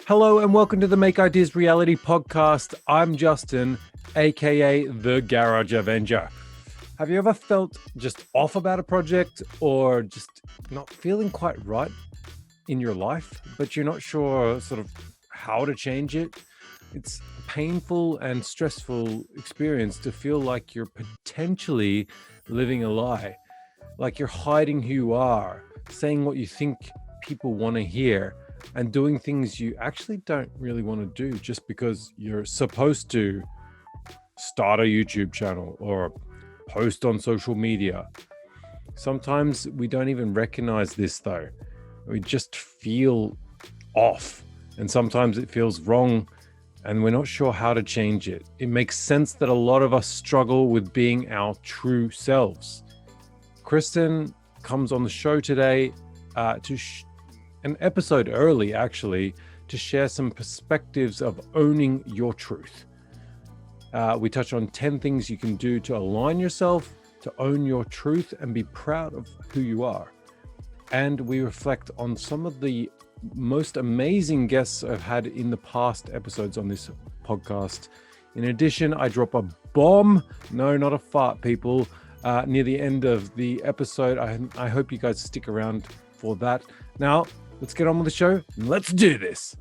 Hello and welcome to the Make Ideas Reality podcast. I'm Justin, aka the Garage Avenger. Have you ever felt just off about a project or just not feeling quite right in your life, but you're not sure sort of how to change it? It's a painful and stressful experience to feel like you're potentially living a lie, like you're hiding who you are, saying what you think people want to hear, and doing things you actually don't really want to do just because you're supposed to start a YouTube channel or post on social media. Sometimes we don't even recognize this though. We just feel off, and sometimes it feels wrong and we're not sure how to change it. It makes sense that a lot of us struggle with being our true selves. Kristin comes on the show today an episode early actually, to share some perspectives of owning your truth. We touch on 10 things you can do to align yourself, to own your truth and be proud of who you are. And we reflect on some of the most amazing guests I've had in the past episodes on this podcast. In addition, I drop a bomb, no, not a fart, people, near the end of the episode. I hope you guys stick around for that. Now, let's get on with the show. Let's do this.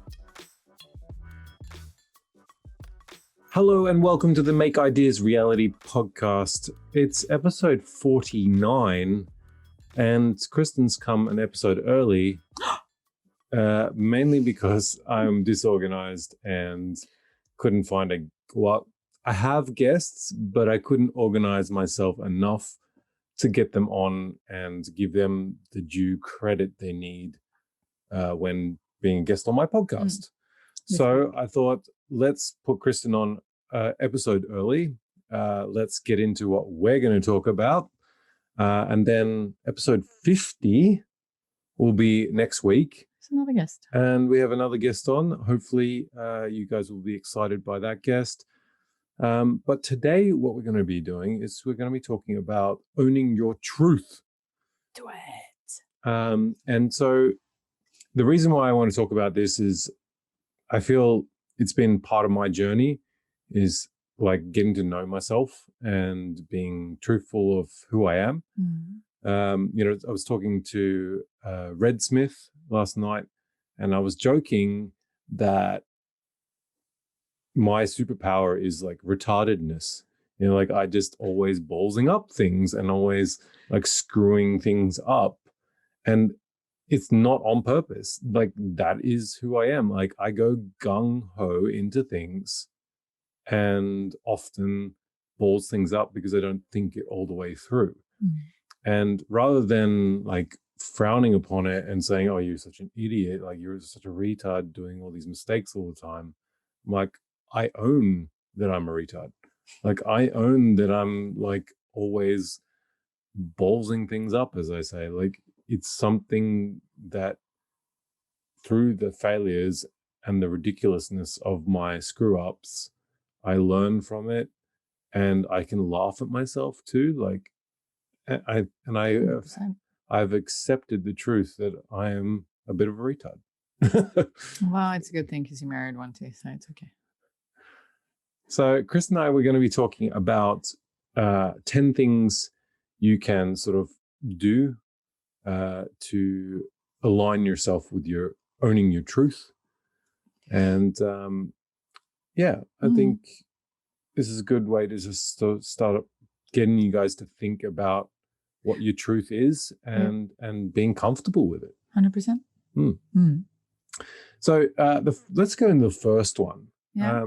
Hello and welcome to the Make Ideas Reality podcast. It's episode 49 and Kristin's come an episode early, mainly because I'm disorganized and couldn't find I have guests, but I couldn't organize myself enough to get them on and give them the due credit they need when being a guest on my podcast. So I thought, let's put Kristin on episode early. Let's get into what we're going to talk about. And then episode 50 will be next week. It's another guest. And we have another guest on. Hopefully you guys will be excited by that guest. But today what we're going to be doing is we're going to be talking about owning your truth. Do it. And so the reason why I want to talk about this is I feel it's been part of my journey, is like getting to know myself and being truthful of who I am. I was talking to Red Smith last night, and I was joking that my superpower is like retardedness. Like I just always ballsing up things and always like screwing things up. And it's not on purpose. Like that is who I am. Like I go gung-ho into things and often balls things up because I don't think it all the way through. And rather than like frowning upon it and saying, oh, you're such an idiot, like you're such a retard doing all these mistakes all the time, I'm like, I own that I'm a retard. Like I own that I'm like always ballsing things up, as I say. Like it's something that through the failures and the ridiculousness of my screw ups, I learn from it and I can laugh at myself too. Like I've accepted the truth that I am a bit of a retard. Well, it's a good thing because you married one too, so it's okay. So Chris and I were going to be talking about 10 things you can sort of do to align yourself with your owning your truth. And I think this is a good way to just start getting you guys to think about what your truth is and being comfortable with it. 100%. So let's go into the first one. Yeah.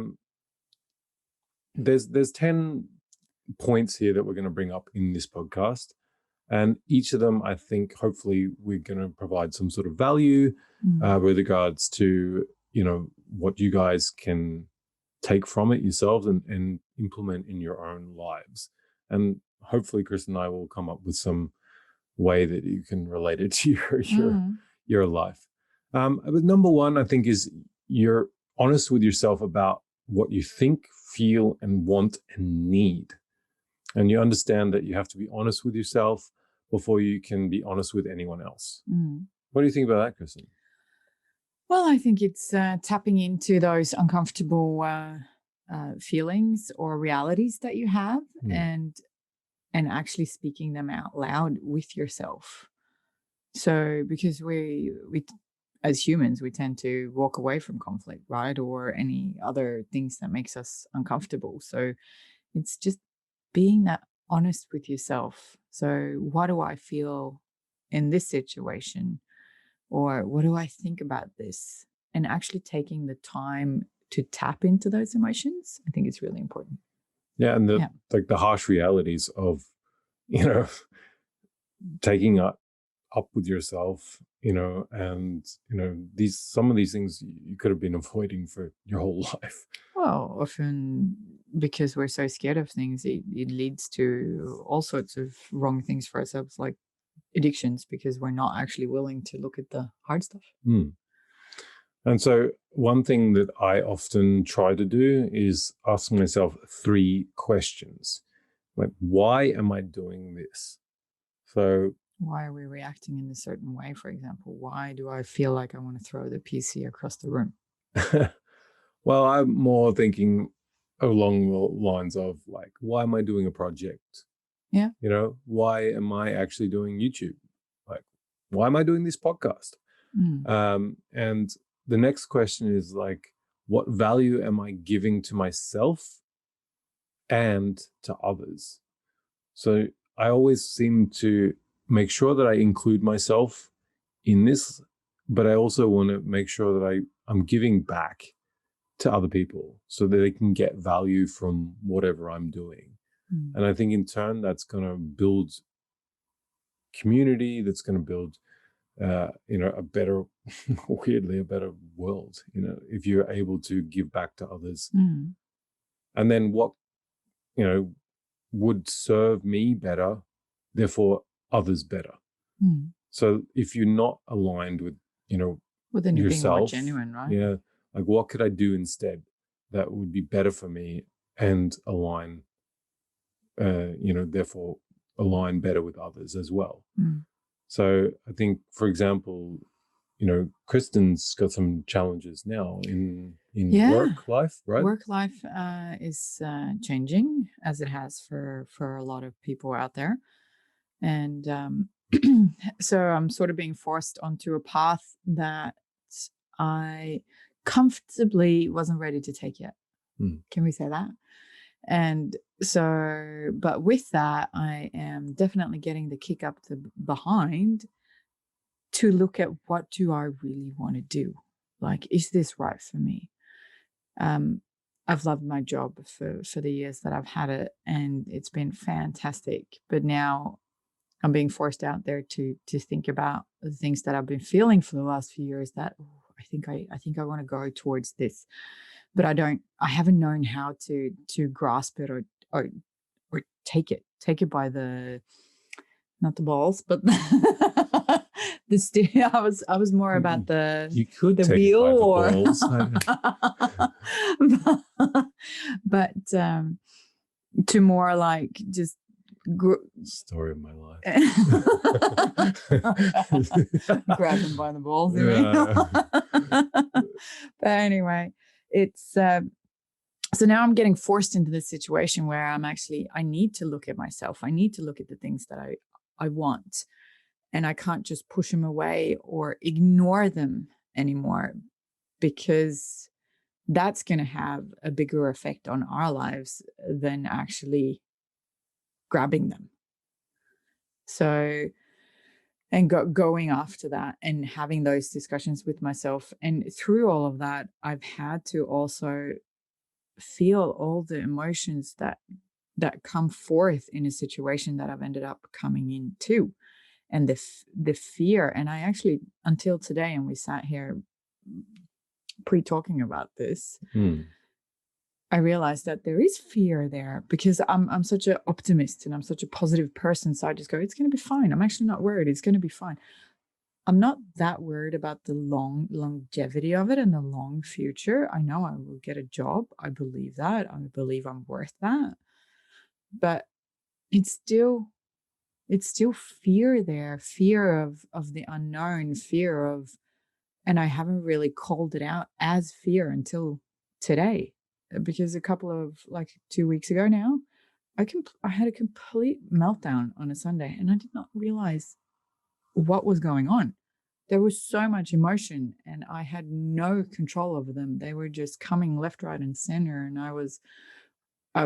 There's 10 points here that we're going to bring up in this podcast. And each of them, I think, hopefully we're going to provide some sort of value with regards to, what you guys can take from it yourselves and implement in your own lives. And hopefully Chris and I will come up with some way that you can relate it to your life. But number one, I think, is you're honest with yourself about what you think, feel, and want and need. And you understand that you have to be honest with yourself before you can be honest with anyone else. What do you think about that, Kristin? Well, I think it's tapping into those uncomfortable feelings or realities that you have, and actually speaking them out loud with yourself. So, because we as humans, we tend to walk away from conflict, right, or any other things that makes us uncomfortable. So, it's just being that honest with yourself. So, what do I feel in this situation? Or what do I think about this? And actually taking the time to tap into those emotions, I think is really important. Yeah, and the harsh realities of, you know, taking up with yourself, and some of these things you could have been avoiding for your whole life. Well, often because we're so scared of things, it leads to all sorts of wrong things for ourselves, like addictions, because we're not actually willing to look at the hard stuff. And so one thing that I often try to do is ask myself 3 questions. Like, why am I doing this? So why are we reacting in a certain way? For example, why do I feel like I want to throw the PC across the room? well, I'm more thinking along the lines of like, why am I doing a project? Yeah. Why am I actually doing YouTube? Like, why am I doing this podcast? And the next question is like, what value am I giving to myself and to others? So I always seem to make sure that I include myself in this, but I also want to make sure that I'm giving back to other people so that they can get value from whatever I'm doing. And I think in turn, that's going to build community, that's going to build, a better, weirdly, a better world, if you're able to give back to others. And then what, would serve me better, therefore others better. So if you're not aligned with, well, then you're yourself, being more genuine, right? Yeah. Like, what could I do instead that would be better for me and align, therefore align better with others as well. So I think, for example, Kristin's got some challenges now in work life, right? Work life is changing, as it has for a lot of people out there. And so I'm sort of being forced onto a path that I comfortably wasn't ready to take yet. Can we say that? And so, but with that, I am definitely getting the kick up the behind to look at, what do I really want to do? Like, is this right for me? I've loved my job for the years that I've had it, and it's been fantastic. But now I'm being forced out there to think about the things that I've been feeling for the last few years, that I think I want to go towards this, but I haven't known how to grasp it or take it by the, not the balls, but the steer. I was more about the, you could the take wheel it by or the balls. but to more like just story of my life. Grab them by the balls. Yeah. But anyway, it's so now I'm getting forced into this situation where I need to look at myself. I need to look at the things that I want, and I can't just push them away or ignore them anymore, because that's going to have a bigger effect on our lives than actually grabbing them. So, and going after that and having those discussions with myself. And through all of that, I've had to also feel all the emotions that come forth in a situation that I've ended up coming into, and the fear. And I actually, until today, and we sat here pre-talking about this, I realized that there is fear there, because I'm such an optimist and I'm such a positive person. So I just go, it's going to be fine. I'm actually not worried. It's going to be fine. I'm not that worried about the longevity of it and the long future. I know I will get a job. I believe that. I believe I'm worth that. But it's still fear there, fear of the unknown, fear of And I haven't really called it out as fear until today, because a couple of, like 2 weeks ago now, I had a complete meltdown on a Sunday, and I did not realize what was going on. There was so much emotion, and I had no control over them. They were just coming left, right, and center, and I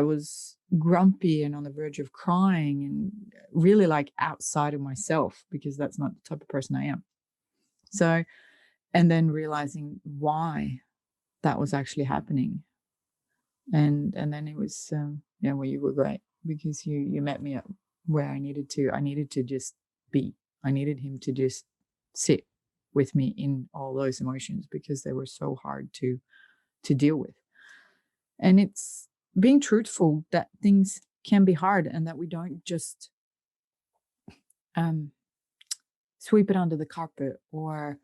was grumpy and on the verge of crying, and really like outside of myself, because that's not the type of person I am. So, and then realizing why that was actually happening. And then it was, well, you were great, because you met me at where I needed to just be. I needed him to just sit with me in all those emotions, because they were so hard to deal with. And it's being truthful that things can be hard, and that we don't just sweep it under the carpet or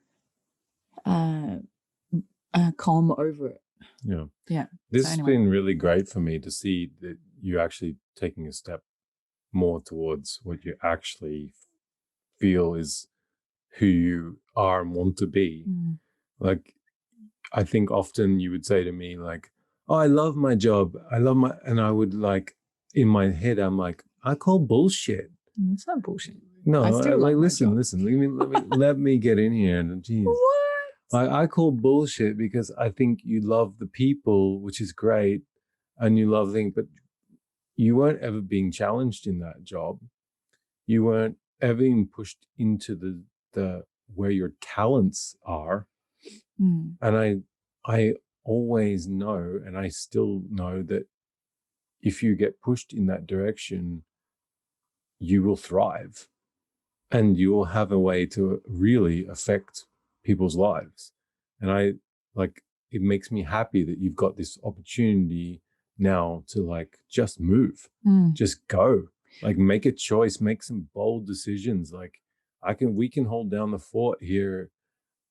calm over it. Yeah. This So has anyway. been really great for me to see that you're actually taking a step more towards what you actually feel is who you are and want to be. Like, I think often you would say to me, like, oh, I love my job. And I would, like, in my head, I'm like, I call bullshit. It's not bullshit. No, I still like, love my listen, job. let me get in here. And geez. What? I call bullshit because I think you love the people, which is great, and you love things, but you weren't ever being challenged in that job. You weren't ever being pushed into the where your talents are. And I always know, and I still know, that if you get pushed in that direction, you will thrive, and you will have a way to really affect people's lives. And it makes me happy that you've got this opportunity now to, like, just move, just go, like, make a choice, make some bold decisions. Like, we can hold down the fort here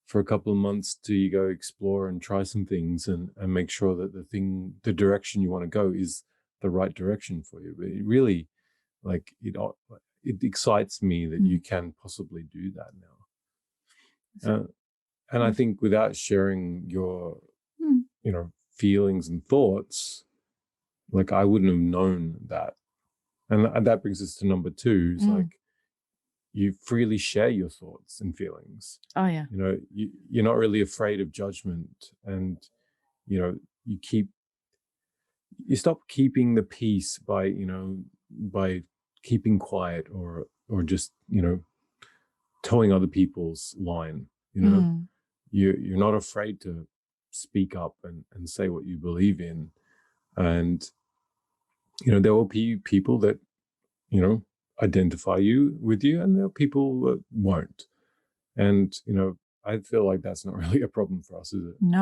for a couple of months till you go explore and try some things, and make sure that the direction you want to go is the right direction for you. But it really, like, it excites me that you can possibly do that now. And I think without sharing your, feelings and thoughts, like, I wouldn't have known that. And that brings us to number 2, is like, you freely share your thoughts and feelings. Oh, yeah. You're not really afraid of judgment, and, you stop keeping the peace by keeping quiet, or just, towing other people's line. You're not afraid to speak up and say what you believe in. And, there will be people that, identify with you, and there are people that won't. And, I feel like that's not really a problem for us, is it? No.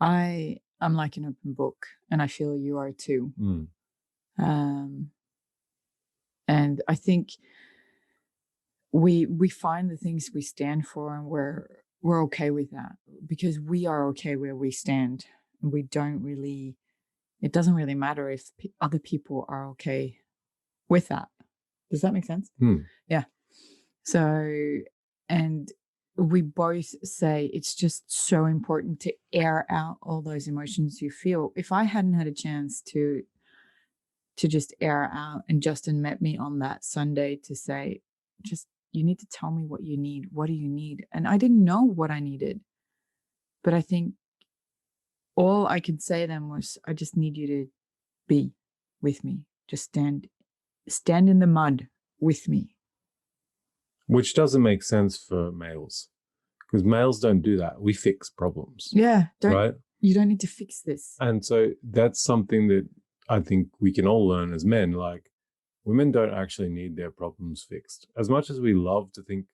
I'm like an open book, and I feel you are too. And I think we find the things we stand for, and we're okay with that, because we are okay where we stand. We don't really, it doesn't really matter if other people are okay with that. Does that make sense? Yeah. So, and we both say it's just so important to air out all those emotions you feel. If I hadn't had a chance to just air out, and Justin met me on that Sunday to say, just, you need to tell me what you need. What do you need? And I didn't know what I needed, but I think all I could say then was, I just need you to be with me. Just stand in the mud with me. Which doesn't make sense for males, because males don't do that. We fix problems. Yeah. Right? You don't need to fix this. And so that's something that I think we can all learn as men. Like, women don't actually need their problems fixed. As much as we love to think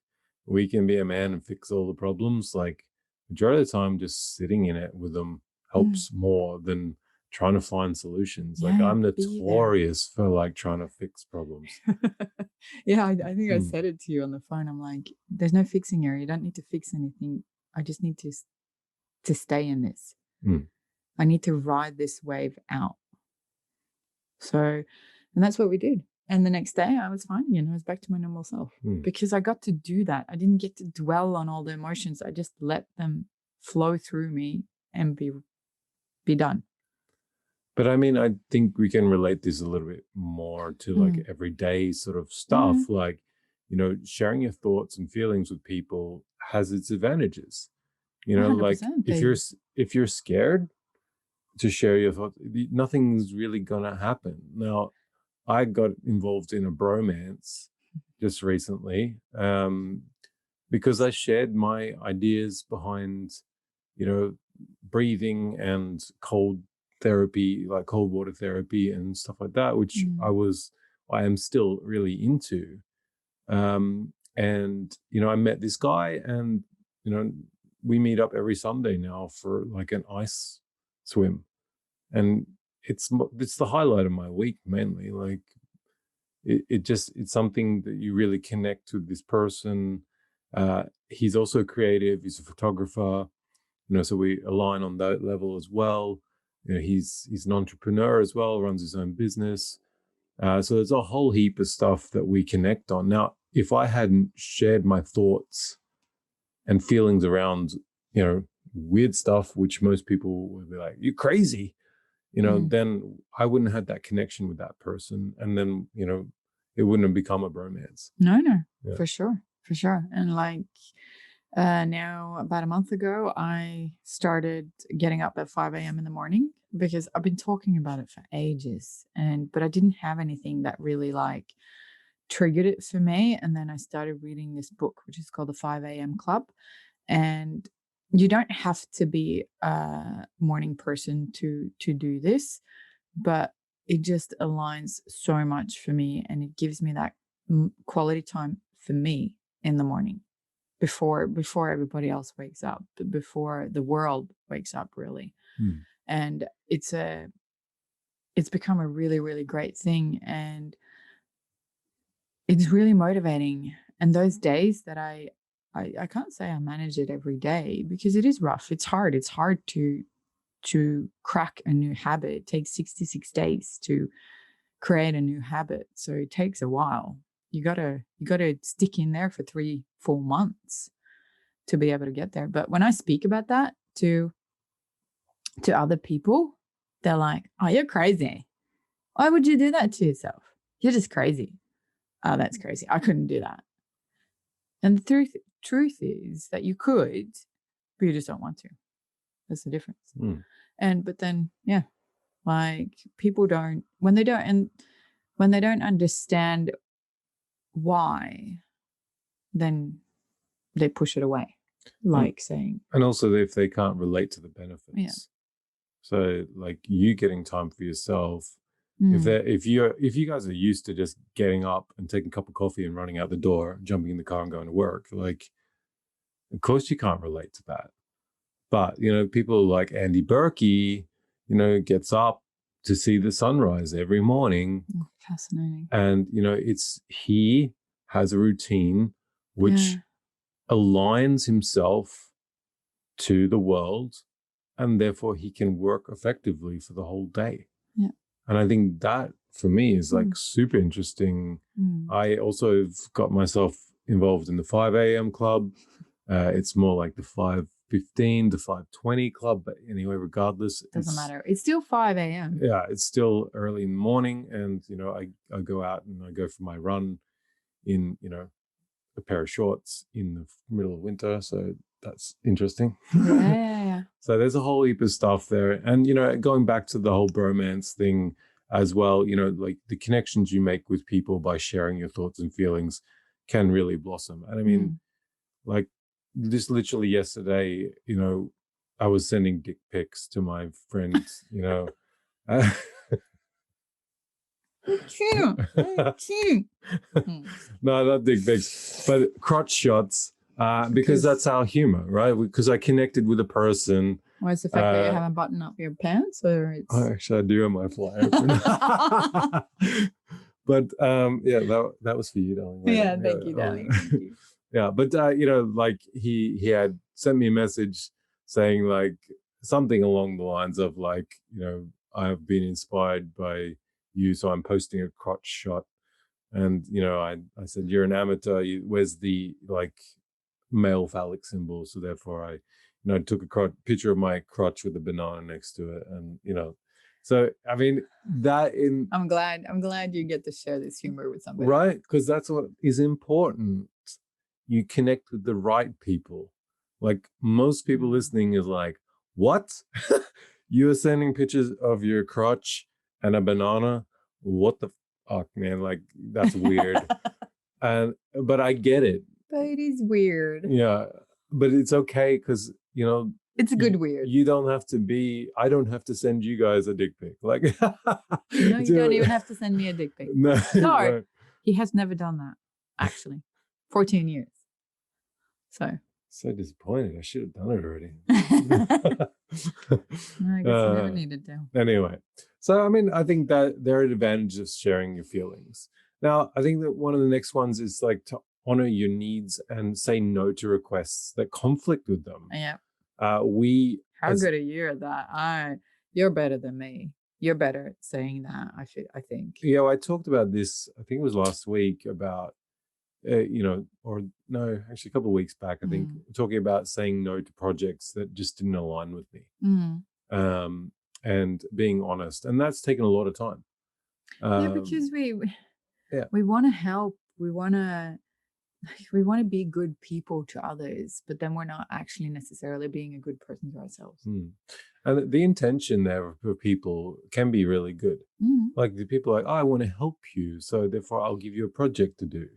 we can be a man and fix all the problems, like, majority of the time, just sitting in it with them helps more than trying to find solutions. Yeah, like, I'm notorious for, like, trying to fix problems. Yeah, I think I said it to you on the phone. I'm like, there's no fixing here. You don't need to fix anything. I just need to stay in this. I need to ride this wave out. So, and that's what we did. And the next day I was fine again. I was back to my normal self because I got to do that. I didn't get to dwell on all the emotions. I just let them flow through me and be done. But I mean, I think we can relate this a little bit more to like everyday sort of stuff. Like, you know, sharing your thoughts and feelings with people has its advantages. You know, like 100%, if you're scared to share your thoughts, nothing's really gonna happen. Now, I got involved in a bromance just recently because I shared my ideas behind, you know, breathing and cold therapy, like cold water therapy and stuff like that, which I am still really into. And, you know, I met this guy and, you know, we meet up every Sunday now for like an ice swim. And it's the highlight of my week mainly. Like it's something that you really connect with this person. He's also creative. He's a photographer, you know, so we align on that level as well. You know, he's an entrepreneur as well, runs his own business. So there's a whole heap of stuff that we connect on. Now, if I hadn't shared my thoughts and feelings around, you know, weird stuff, which most people would be like, "You're crazy," you know, then I wouldn't have had that connection with that person. And then, you know, it wouldn't have become a bromance. No, for sure. For sure. And like now about a month ago, I started getting up at 5 a.m. in the morning because I've been talking about it for ages. But I didn't have anything that really like triggered it for me. And then I started reading this book, which is called The 5 a.m. Club. And you don't have to be a morning person to do this, but it just aligns so much for me, and it gives me that quality time for me in the morning before everybody else wakes up, before the world wakes up, really. And it's become a really, really great thing, and it's really motivating. And those days that I can't say I manage it every day because it is rough. It's hard. It's hard to crack a new habit. It takes 66 days to create a new habit. So it takes a while. You gotta stick in there for 3-4 months to be able to get there. But when I speak about that to other people, they're like, "Oh, you're crazy. Why would you do that to yourself? You're just crazy." "Oh, that's crazy. I couldn't do that." And the truth is that you could, but you just don't want to. That's the difference. But then, yeah, like people don't, when they don't understand why, then they push it away, like saying. And also if they can't relate to the benefits. Yeah. So like you getting time for yourself, if you guys are used to just getting up and taking a cup of coffee and running out the door, jumping in the car and going to work, like of course you can't relate to that. But you know, people like Andy Berkey, you know, gets up to see the sunrise every morning. Fascinating. And you know, he has a routine which aligns himself to the world, and therefore he can work effectively for the whole day. Yeah. And I think that for me is like super interesting. I also have got myself involved in the 5 a.m. club. It's more like the 5:15 to 5:20 club, but anyway, regardless, doesn't matter. It's still 5 a.m. Yeah, it's still early in the morning, and you know, I go out and I go for my run in, you know, a pair of shorts in the middle of winter, so that's interesting. Yeah. So there's a whole heap of stuff there. And, you know, going back to the whole bromance thing as well, you know, like the connections you make with people by sharing your thoughts and feelings can really blossom. And I mean, like just literally yesterday, you know, I was sending dick pics to my friends, you know. No, not dick pics, but crotch shots. Because that's our humor, right? Because I connected with a person. Why is the fact that you haven't buttoned up your pants, or it's? Actually, I do have my flyer. But yeah, that was for you, darling. Right? Yeah, thank you, darling. Thank you. Yeah, but you know, like he had sent me a message saying like something along the lines of like, you know, I've been inspired by you, so I'm posting a crotch shot And, I said, you're an amateur. Where's the like male phallic symbol? So therefore I took a picture of my crotch with a banana next to it. And, so, I mean, that in... I'm glad you get to share this humor with somebody. Right. Because that's what is important. You connect with the right people. Like most people listening is like, what? You are sending pictures of your crotch and a banana? What the fuck, man? Like, that's weird. But I get it. But it is weird. Yeah. But it's okay because, it's a good weird. I don't have to send you guys a dick pic. Like, no, you don't even have to send me a dick pic. No, he has never done that, actually. 14 years. So disappointed. I should have done it already. No, I guess you never needed to. Anyway, so I mean, I think that there are advantages of sharing your feelings. Now, I think that one of the next ones is like to honor your needs and say no to requests that conflict with them. Yeah. How good are you at that? You're better than me. You're better at saying that. I think. Yeah, I talked about this. I think it was last week about. Or no, actually a couple of weeks back, I think, talking about saying no to projects that just didn't align with me, and being honest, and that's taken a lot of time. Because we want to help, we want to be good people to others, but then we're not actually necessarily being a good person to ourselves. And the intention there for people can be really good. Like the people are like, I want to help you, so therefore I'll give you a project to do.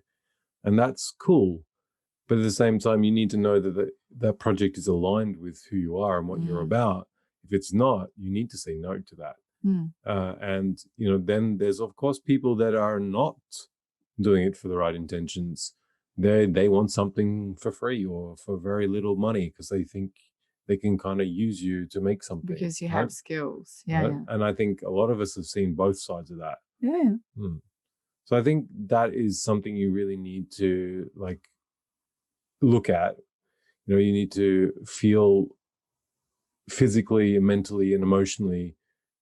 And that's cool. But at the same time, you need to know that that project is aligned with who you are and what you're about. If it's not, you need to say no to that. And, then there's, of course, people that are not doing it for the right intentions. They want something for free or for very little money because they think they can kind of use you to make something. Because you have skills. Yeah, right? yeah. And I think a lot of us have seen both sides of that. Yeah. So I think that is something you really need to like look at. You need to feel physically, mentally, and emotionally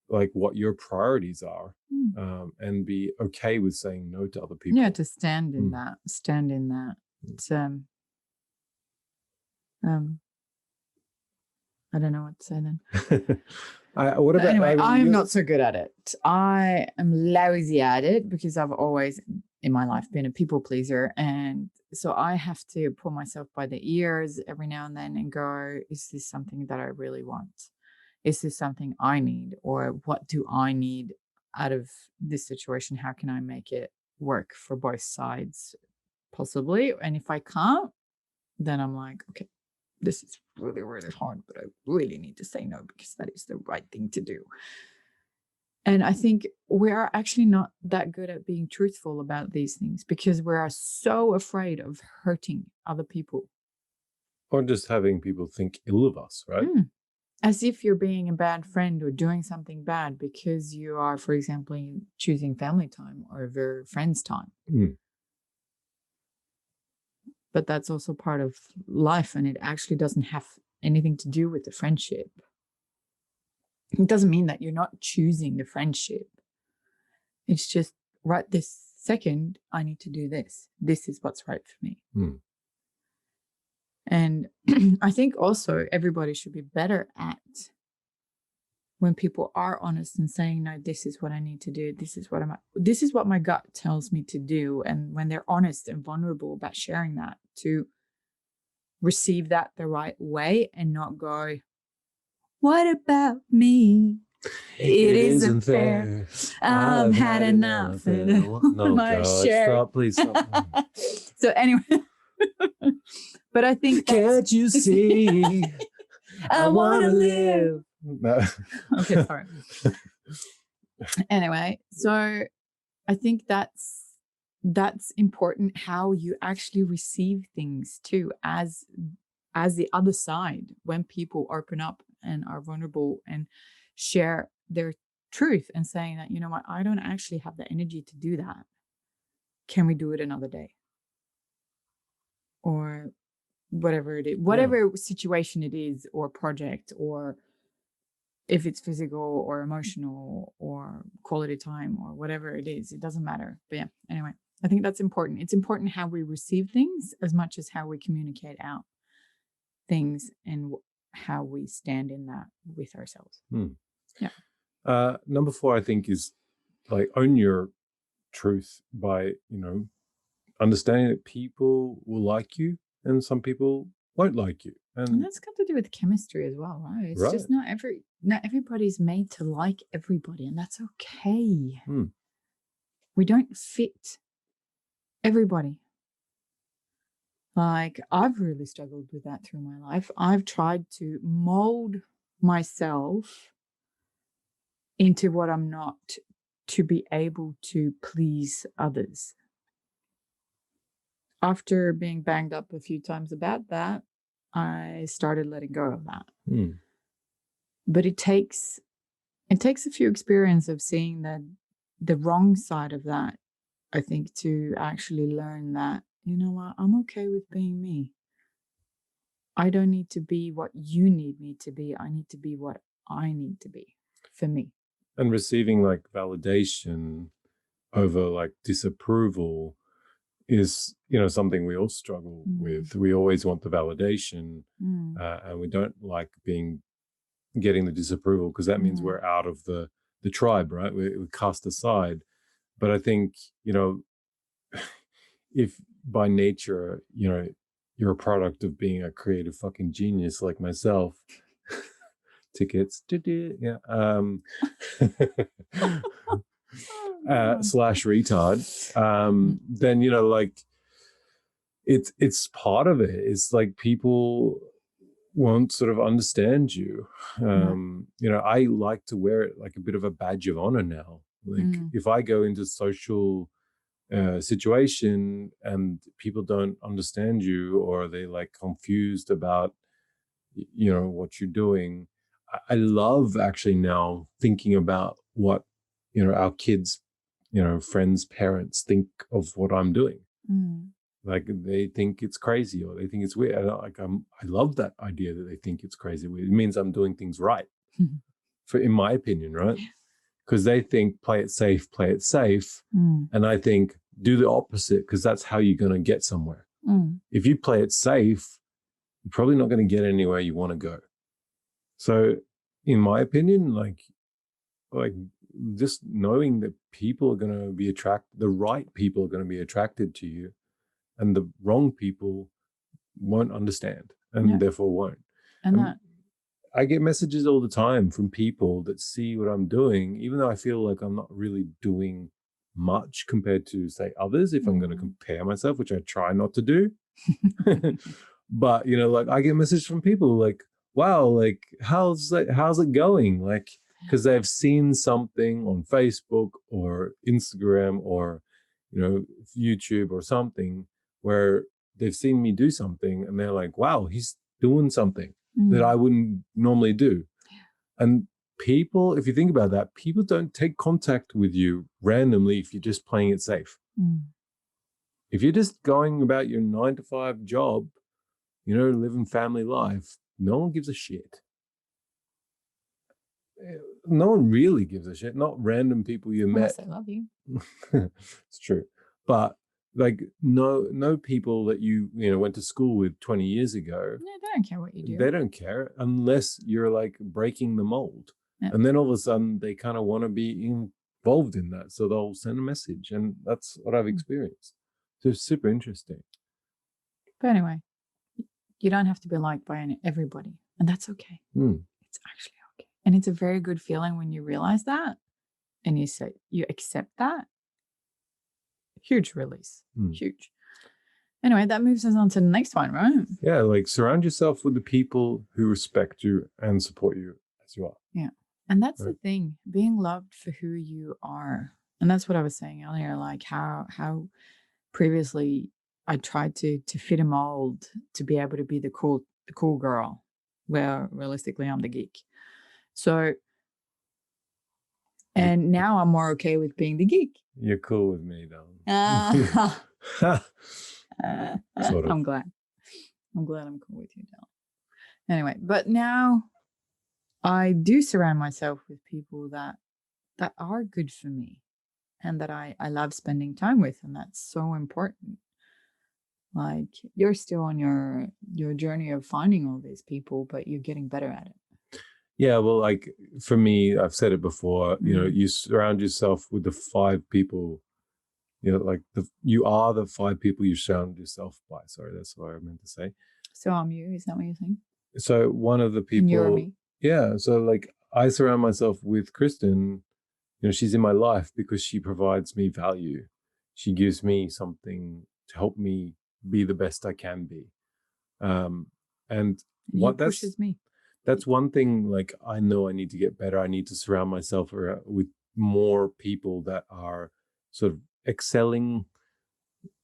like what your priorities are, and be okay with saying no to other people. Yeah, to stand in that. Stand in that. It's I don't know what to say then. Anyway, I'm not so good at it. I am lousy at it because I've always in my life been a people pleaser. And so I have to pull myself by the ears every now and then and go, is this something that I really want? Is this something I need? Or what do I need out of this situation? How can I make it work for both sides possibly? And if I can't, then I'm like, okay, this is really, really hard, but I really need to say no because that is the right thing to do. And I think we are actually not that good at being truthful about these things because we are so afraid of hurting other people. Or just having people think ill of us, right? As if you're being a bad friend or doing something bad because you are, for example, choosing family time over friends' time. But that's also part of life, and it actually doesn't have anything to do with the friendship. It doesn't mean that you're not choosing the friendship. It's just right this second, I need to do this. This is what's right for me. And I think also everybody should be better at when people are honest and saying, no, this is what I need to do. This is what my gut tells me to do. And when they're honest and vulnerable about sharing that, to receive that the right way and not go, what about me? It isn't fair. I've had enough. No, God, stop, please stop. So anyway, but I think can't you see? I want to live. No. Okay, sorry. Anyway, so I think that's important, how you actually receive things too, as the other side, when people open up and are vulnerable and share their truth and saying that, you know what, I don't actually have the energy to do that. Can we do it another day? Or whatever it is, whatever situation it is, or project, or if it's physical or emotional or quality time or whatever it is, it doesn't matter. But yeah, anyway, I think that's important. It's important how we receive things as much as how we communicate out things and how we stand in that with ourselves. Yeah. Number 4, I think, is like own your truth by, understanding that people will like you and some people won't like you. And that's got to do with chemistry as well, right? It's just not everybody's made to like everybody, and that's okay. We don't fit everybody. Like, I've really struggled with that through my life. I've tried to mold myself into what I'm not to be able to please others. After being banged up a few times about that, I started letting go of that. But it takes a few experience of seeing the wrong side of that, I think, to actually learn that, you know what, I'm okay with being me. I don't need to be what you need me to be. I need to be what I need to be for me. And receiving like validation over like disapproval is, something we all struggle with. We always want the validation, and we don't like getting the disapproval, because that means we're out of the tribe, right? We're cast aside. But I think, if by nature, you're a product of being a creative fucking genius like myself, tickets, yeah, slash retard, then, like, it's part of it. It's like people won't sort of understand you. I like to wear it like a bit of a badge of honor now. Like, if I go into social situation and people don't understand you, or they like confused about what you're doing, I love actually now thinking about what our kids, friends, parents think of what I'm doing. Like, they think it's crazy, or they think it's weird. I love that idea that they think it's crazy. It means I'm doing things right, in my opinion, right? Because they think play it safe, and I think do the opposite, because that's how you're going to get somewhere. If you play it safe, you're probably not going to get anywhere you want to go. So, in my opinion, like just knowing that people are going to be the right people are going to be attracted to you, and the wrong people won't understand, and therefore won't. And I get messages all the time from people that see what I'm doing, even though I feel like I'm not really doing much compared to, say, others, if I'm going to compare myself, which I try not to do. But, like, I get messages from people like, wow, like, how's it going? Like, because they've seen something on Facebook or Instagram or, YouTube or something, where they've seen me do something and they're like, wow, he's doing something that I wouldn't normally do. And people, if you think about that, people don't take contact with you randomly if you're just playing it safe. If you're just going about your 9-to-5 job, living family life, no one gives a shit. No one really gives a shit. Not random people you met. Unless they love you. It's true. But like, no people that you went to school with 20 years ago. No, they don't care what you do. They don't care unless you're like breaking the mold. Yep. And then all of a sudden they kind of want to be involved in that. So they'll send a message, and that's what I've experienced. So it's super interesting. But anyway, you don't have to be liked by everybody, and that's okay. It's actually okay. And it's a very good feeling when you realize that and you accept that. Huge release. Huge. Anyway, that moves us on to the next one, right? Yeah, like, surround yourself with the people who respect you and support you as you are. Yeah. And that's the thing, being loved for who you are. And that's what I was saying earlier, like how previously I tried to fit a mold to be able to be the cool girl, where realistically I'm the geek. So, and now I'm more okay with being the geek. You're cool with me, though. Sort of. I'm glad I'm cool with you, Del. Anyway, but now I do surround myself with people that are good for me and that I love spending time with. And that's so important. Like, you're still on your journey of finding all these people, but you're getting better at it. Yeah, well, like for me, I've said it before, you surround yourself with the 5 people, like you are the 5 people you surround yourself by. Sorry, that's what I meant to say. So I'm you, is that what you're saying? So one of the people, and you're me. Yeah. So like I surround myself with Kristin, she's in my life because she provides me value. She gives me something to help me be the best I can be. And what pushes me. That's one thing, like, I know I need to get better. I need to surround myself with more people that are sort of excelling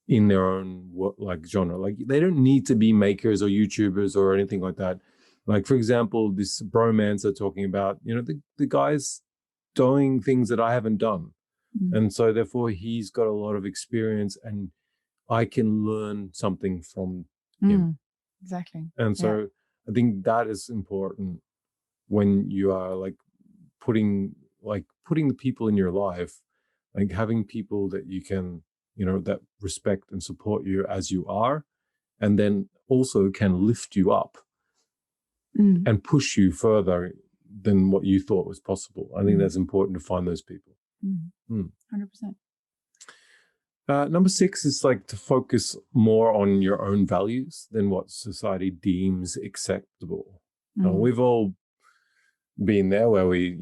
in their own genre. Like, they don't need to be makers or YouTubers or anything like that. Like, for example, this bromance they're talking about, the guy's doing things that I haven't done. And so therefore he's got a lot of experience and I can learn something from him. Exactly. And so I think that is important when you are like putting the people in your life, like having people that you can, that respect and support you as you are, and then also can lift you up and push you further than what you thought was possible. I think that's important to find those people. 100%. Number 6 is like to focus more on your own values than what society deems acceptable. We've all been there where we,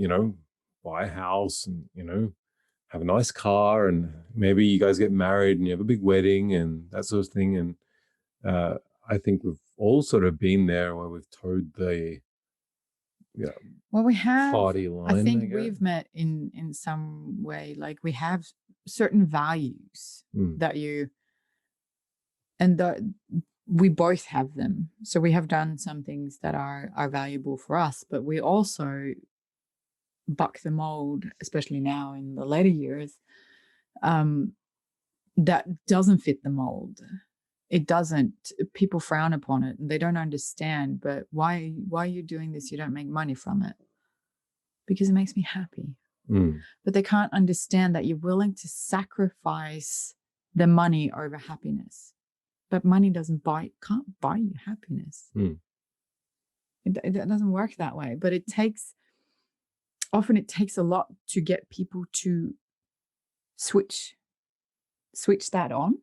buy a house and, have a nice car, and maybe you guys get married and you have a big wedding and that sort of thing. And I think we've all sort of been there where we've towed the we have party line. I think we've met in some way. Like, we have certain values that we both have them. So we have done some things that are valuable for us, but we also buck the mold, especially now in the later years, that doesn't fit the mold. It doesn't. People frown upon it and they don't understand. But why are you doing this? You don't make money from it. Because it makes me happy. But they can't understand that you're willing to sacrifice the money over happiness. But money can't buy you happiness. It doesn't work that way. But often it takes a lot to get people to switch that on,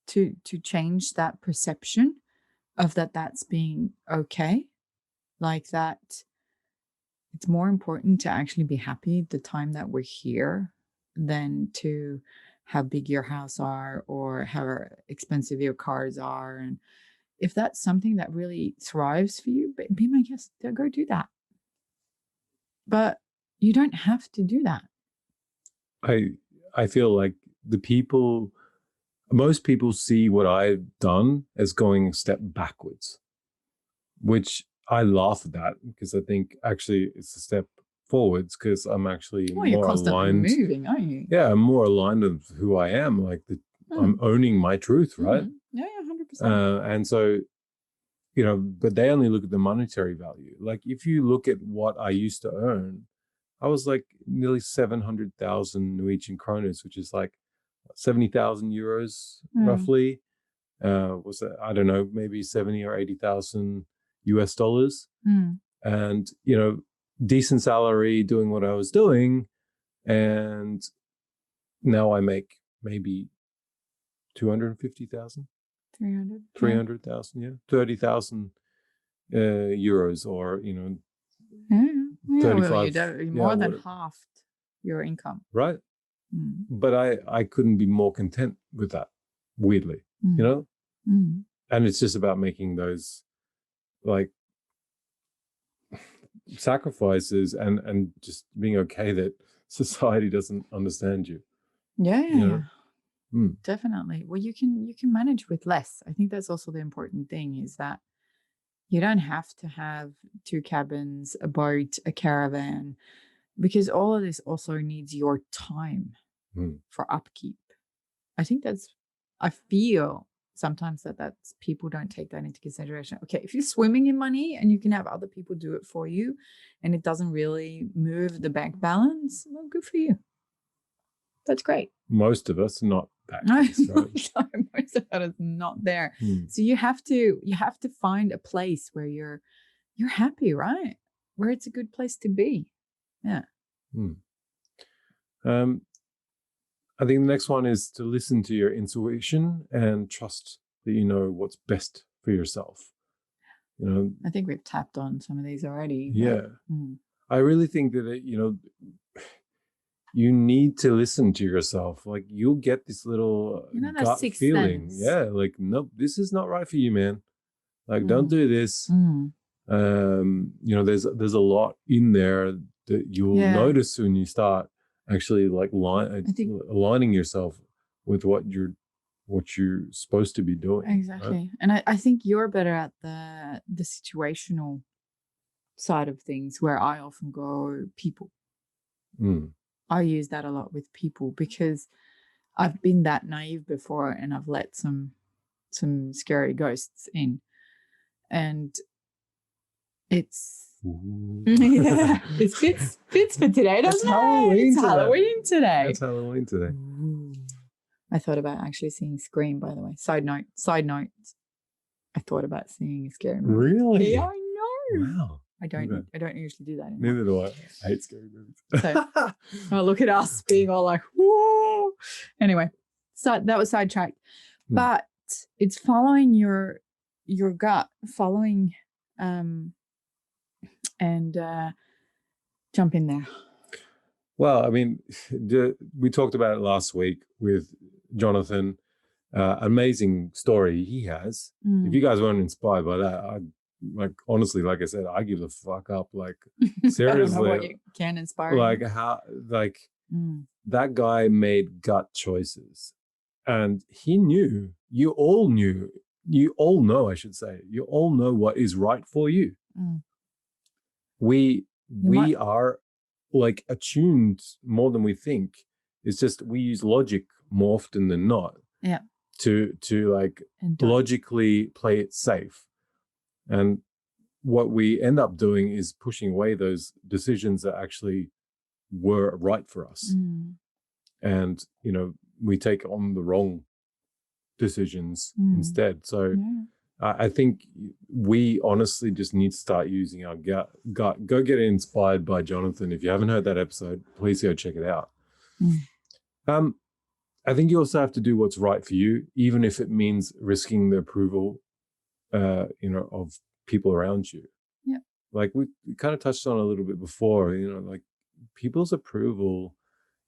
to change that perception of that's being okay. Like that, it's more important to actually be happy the time that we're here than to how big your house are or how expensive your cars are. And if that's something that really thrives for you, be my guest, go do that. But you don't have to do that. I feel like most people see what I've done as going a step backwards, which I laugh at that because I think actually it's a step forwards because I'm actually more aligned. Moving, aren't you? Yeah, I'm more aligned with who I am. Like I'm owning my truth, right? Yeah, 100%. And so, but they only look at the monetary value. Like if you look at what I used to earn, I was like nearly 700,000 Norwegian kroners, which is like 70,000 euros roughly. Was that, I don't know, maybe 70 or 80,000 US dollars. And, decent salary doing what I was doing. And now I make maybe 250,000. 300,000, yeah. 30,000 euros or, 35. More than half your income. Right. But I couldn't be more content with that, weirdly, And it's just about making those like sacrifices and just being okay that society doesn't understand you. Yeah. Definitely. Well, you can manage with less. I think that's also the important thing, is that you don't have to have 2 cabins, a boat, a caravan, because all of this also needs your time for upkeep. I feel sometimes that's people don't take that into consideration. Okay, if you're swimming in money and you can have other people do it for you and it doesn't really move the bank balance, well, good for you. That's great. Most of us, not that No, case, right? most of it is not there. Hmm. So you have to find a place where you're happy, right? Where it's a good place to be. Yeah. I think the next one is to listen to your intuition and trust that you know what's best for yourself. You know, I think we've tapped on some of these already. yeah. But, I really think that, you know, you need to listen to yourself. Like you'll get this little that gut sixth feeling. sense. Yeah. Like, nope, this is not right for you, man. Like, don't do this. You know, there's a lot in there that you'll notice when you start actually like aligning yourself with what you're supposed to be doing. Exactly. Right? And I think you're better at the situational side of things, where I often go people. I use that a lot with people because I've been that naive before, and I've let some scary ghosts in, and it's yeah, it fits for today, doesn't it? It's Halloween today. It's Halloween today. I thought about actually seeing Scream, by the way. Side note. I thought about seeing a scary movie. Really? Yeah, I know. Wow. I don't usually do that anymore. Neither do I. I hate scary movies. So, look at us being all like, whoa. Anyway, so that was sidetracked. But it's following your gut, following and jump in there. Well, I mean, we talked about it last week with Jonathan. Amazing story he has. If you guys weren't inspired by that, honestly, like I said, I give the fuck up. Like seriously, I don't know what you can inspire. Like that guy made gut choices, and he knew. You all know. I should say, you all know what is right for you. We are like attuned more than we think. It's just we use logic more often than not. Yeah. To like logically play it safe. And what we end up doing is pushing away those decisions that actually were right for us. And, you know, we take on the wrong decisions instead. So I think we honestly just need to start using our gut. Go get inspired by Jonathan. If you haven't heard that episode, please go check it out. I think you also have to do what's right for you, even if it means risking the approval, you know, of people around you. Yeah. Like we kind of touched on a little bit before, you know, like people's approval,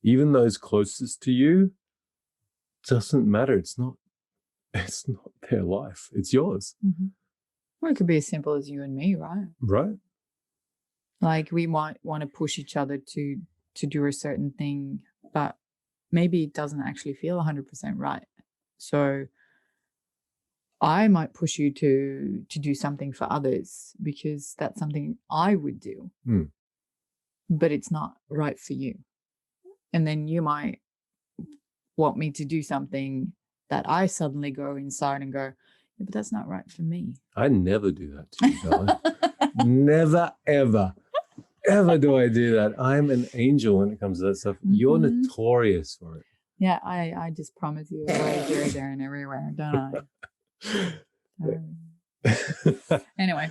even those closest to you, doesn't matter. It's not their life. It's yours. Well, it could be as simple as you and me, right? Right. Like we might want to push each other to do a certain thing, but maybe it doesn't actually feel 100% right. So I might push you to do something for others because that's something I would do, but it's not right for you. And then you might want me to do something that I suddenly go inside and go, yeah, but that's not right for me. I never do that to you, Bella. Never, ever do I do that. I'm an angel when it comes to that stuff. You're notorious for it. Yeah, I just promise you here, there, and everywhere, don't I? Anyway.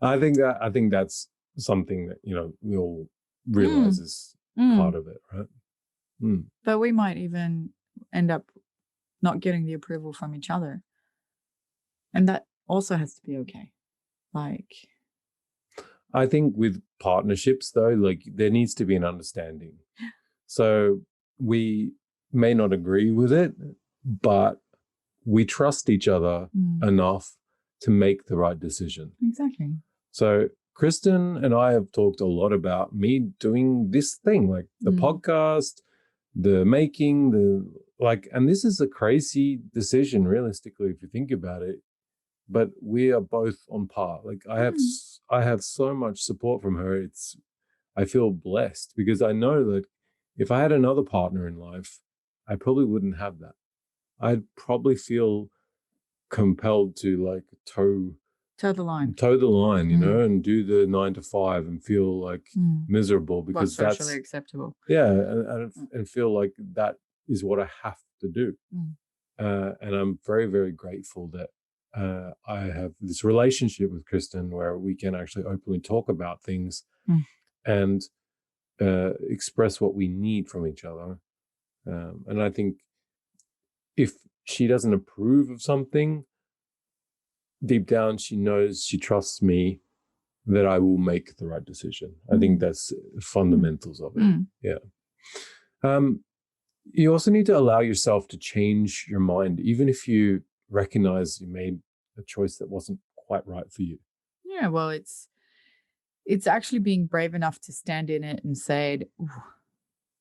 I think that's something that, you know, we all realize is part of it, right? But we might even end up not getting the approval from each other. And that also has to be okay. Like, I think with partnerships though, like there needs to be an understanding. So we may not agree with it, but we trust each other enough to make the right decision. Exactly. So Kristin and I have talked a lot about me doing this thing, like the podcast, the making, and this is a crazy decision, realistically, if you think about it. But we are both on par. Like I have so much support from her. I feel blessed because I know that if I had another partner in life, I probably wouldn't have that. I'd probably feel compelled to like toe toe the line, you know, and do the 9 to 5 and feel like miserable because what's socially that's acceptable. yeah, and feel like that is what I have to do. And I'm very, very grateful that I have this relationship with Kristin where we can actually openly talk about things and express what we need from each other. And I think if she doesn't approve of something, deep down, she knows, she trusts me that I will make the right decision. I think that's fundamentals of it. Yeah. You also need to allow yourself to change your mind, even if you recognize you made a choice that wasn't quite right for you. Yeah, well, it's actually being brave enough to stand in it and say,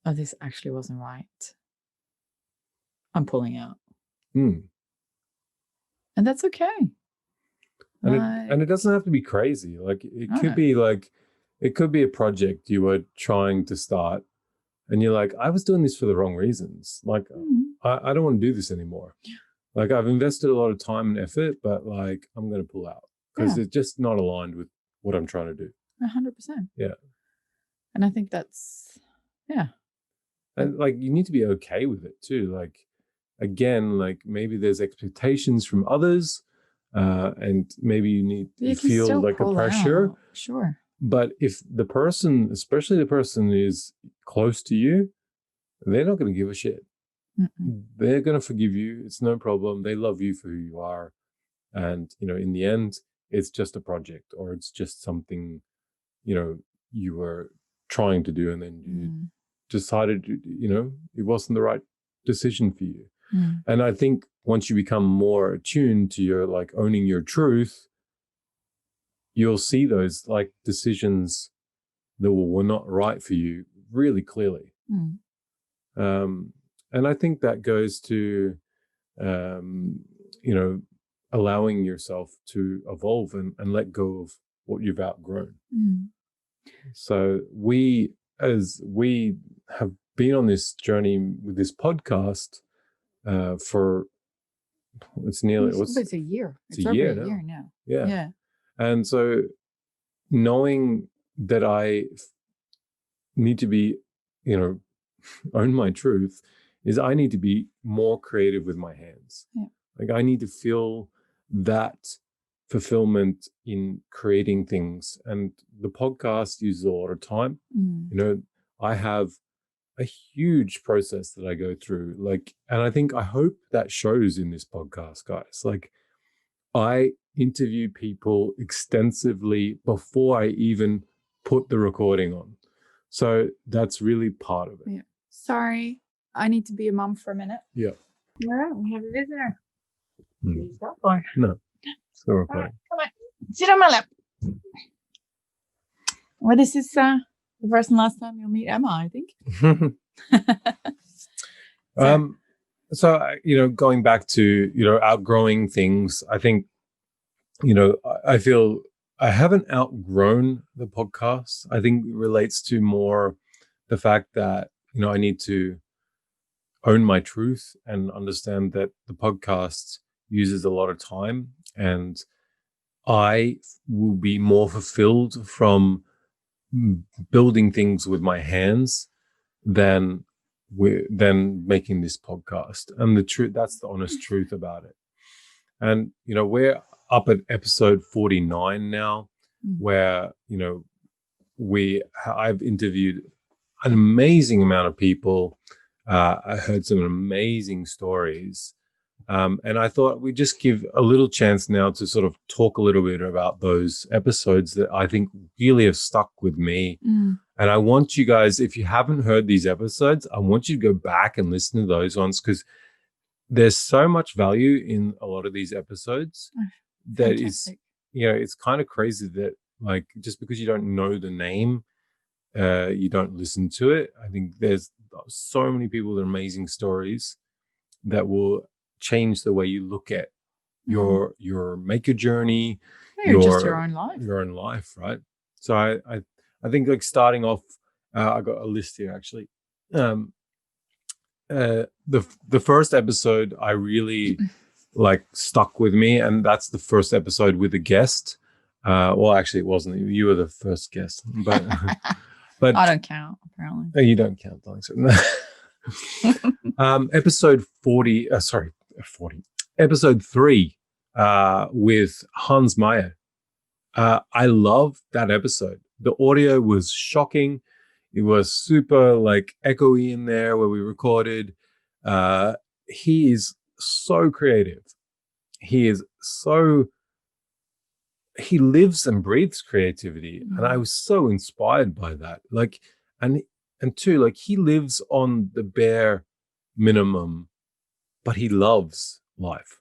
oh, this actually wasn't right. I'm pulling out. And that's okay. And it doesn't have to be crazy. Like it could be like, it could be a project you were trying to start and you're like, I was doing this for the wrong reasons. Like, I don't want to do this anymore. Like I've invested a lot of time and effort, but like, I'm going to pull out because it's just not aligned with what I'm trying to do. 100%. Yeah. And I think that's, And like, you need to be okay with it too. Like, again, like maybe there's expectations from others and maybe you feel like a pressure. Out. Sure. But if the person, especially the person is close to you, they're not going to give a shit. They're going to forgive you. It's no problem. They love you for who you are. And, you know, in the end, it's just a project or it's just something, you know, you were trying to do and then you decided, you know, it wasn't the right decision for you. And I think once you become more attuned to your like owning your truth, you'll see those like decisions that were not right for you really clearly. And I think that goes to, you know, allowing yourself to evolve and let go of what you've outgrown. So we have been on this journey with this podcast for it's a year. It's over a year now. Yeah. And so knowing that I need to be, you know, own my truth is I need to be more creative with my hands. Like I need to feel that fulfillment in creating things. And the podcast uses a lot of time. You know, I have a huge process that I go through. Like, and I hope that shows in this podcast, guys. Like, I interview people extensively before I even put the recording on. So that's really part of it. Sorry, I need to be a mom for a minute. Yeah. All right, we have a visitor. Please go for it. No, still recording. Right, come on, sit on my lap. Well, this is the first and last time you'll meet Emma, I think. So, you know, going back to, you know, outgrowing things, I think, you know, I feel I haven't outgrown the podcast. I think it relates to more the fact that, you know, I need to own my truth and understand that the podcast uses a lot of time and I will be more fulfilled from building things with my hands than making this podcast. And the truth, that's the honest truth about it. And, you know, we're up at episode 49 now, where, you know, I've interviewed an amazing amount of people. I heard some amazing stories. And I thought we'd just give a little chance now to sort of talk a little bit about those episodes that I think really have stuck with me. And I want you guys, if you haven't heard these episodes, I want you to go back and listen to those ones because there's so much value in a lot of these episodes that is, you know, it's kind of crazy that like just because you don't know the name, you don't listen to it. I think there's so many people with amazing stories that will change the way you look at your maker journey, just your own life, right? So I think like starting off, I got a list here actually. The first episode, I really like stuck with me, and that's the first episode with a guest. Well, actually, it wasn't. You were the first guest, but but I don't count, apparently. you don't count, darling. Episode 40. Sorry, 40. Episode 3 with Hans Meyer. I love that episode. The audio was shocking. It was super like echoey in there where we recorded. He is so creative. He lives and breathes creativity. And I was so inspired by that. Like, and two, like he lives on the bare minimum, but he loves life.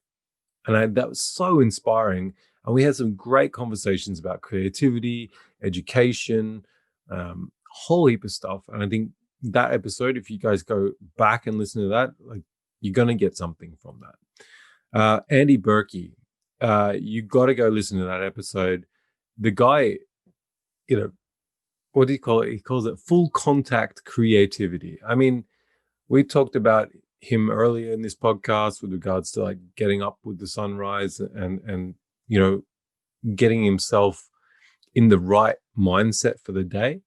And that was so inspiring. And we had some great conversations about creativity, education, whole heap of stuff. And I think that episode, if you guys go back and listen to that, like you're going to get something from that. Andy Berkey, you got to go listen to that episode. The guy, what do you call it? He calls it full contact creativity. I mean, we talked about him earlier in this podcast with regards to like getting up with the sunrise and getting himself in the right mindset for the day.